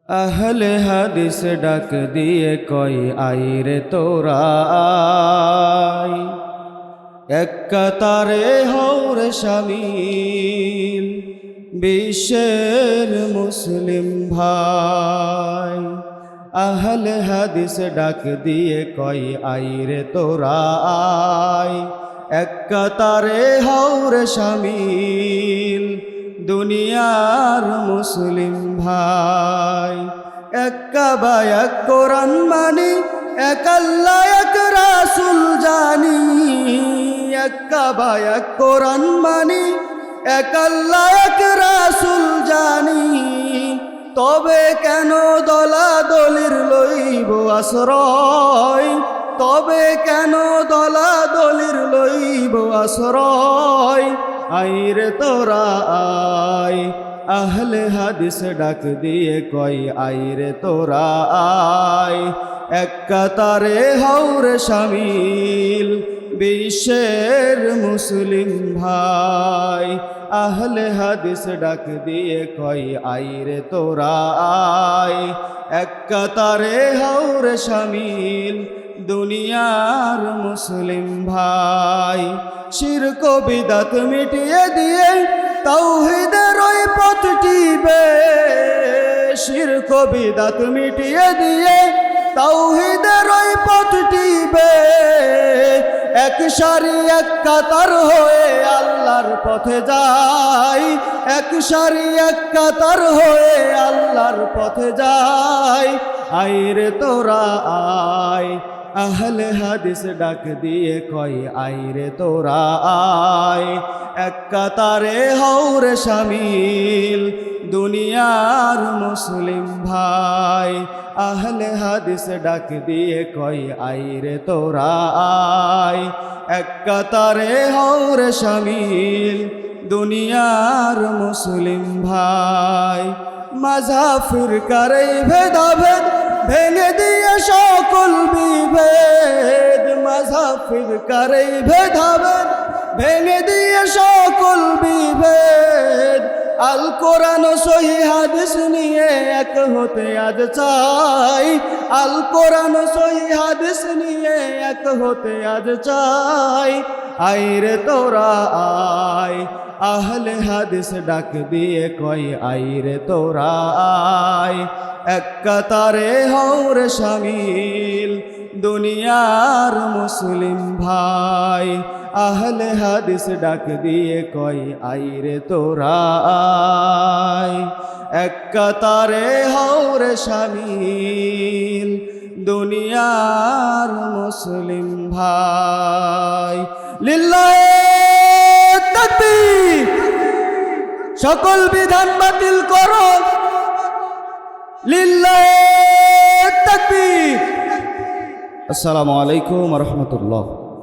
আহলে হাদিস ডাক দিয়ে কই আইরে তোরা আয়, এক কাতারে হওরে শামিল বিশ্বের মুসলিম ভাই। আহলে হাদিস ডাক দিয়ে কই আইরে তোরা আয়, এক কাতারে হওরে শামিল দুনিয়ার মুসলিম ভাই। এক কাবা এক কোরআন মানি, এক আল্লাহ এক রাসূল জানি। এক কাবা এক কোরআন মানি, এক আল্লাহ এক রাসূল জানি। তবে কেন দলাদলির লইব আশ্রয়, তবে কেন দলাদলির লইব আশ্রয়। আইরে তোরা আয়, আহলে হাদিস ডাক দিয়ে কই আইরে তোরা আয়, এক কাতারে হওরে শামিল বিশ্বের মুসলিম ভাই। আহলে হাদিস ডাক দিয়ে কই আইরে তোরা আয়, এক কাতারে হওরে শামিল দুনিয়ার মুসলিম ভাই। শিরক বিদআত মিটিয়ে দিয়ে তাওহীদের ওই পথটিবে, শিরক বিদআত মিটিয়ে দিয়ে তাওহীদের ওই পথটিবে। এক সারি এক কাতার হয়ে আল্লাহর পথে যাই, এক সারি এক কাতার হয়ে আল্লাহর পথে যাই। আইরে তোরা আয়, আহলে হাদিস ডাক দিয়ে কই আইরে তোরা আয়, এক কাতারে হওরে শামিল দুনিয়ার মুসলিম ভাই। আহলে হাদিস ডাক দিয়ে কই আইরে তোরা আয়, এক কাতারে হওরে শামিল দুনিয়ার মুসলিম ভাই। মাযহাব ফিরকার এই ভেদাভেদ ভেঙে দিয়ে সকল বিভেদ, মাযহাব ফিরকার এই ভেদাভেদ ভেঙে দিয়ে সকল বিভেদ। আল কোরআন ও সহিহ হাদিস নিয়ে এক হতে আজ চাই, আল কোরআন ও সহিহ হাদিস নিয়ে এক হতে আজ চাই। আইরে তোরা আয়, আহলে হাদিস ডাক দিয়ে কই আইরে তোরা আয়, এক কাতারে হওরে শামিল দুনিয়ার মুসলিম ভাই। আহলে হাদিস ডাক দিয়ে কই আইরে তোরা আয়, এক কাতারে হওরে শামিল দুনিয়ার মুসলিম ভাই। লিল্লাহে তাকবীর, সকল বিধান বাতিল করো। লিল্লাহে তাকবীর। আসসালামু আলাইকুম ওয়া রাহমাতুল্লাহ।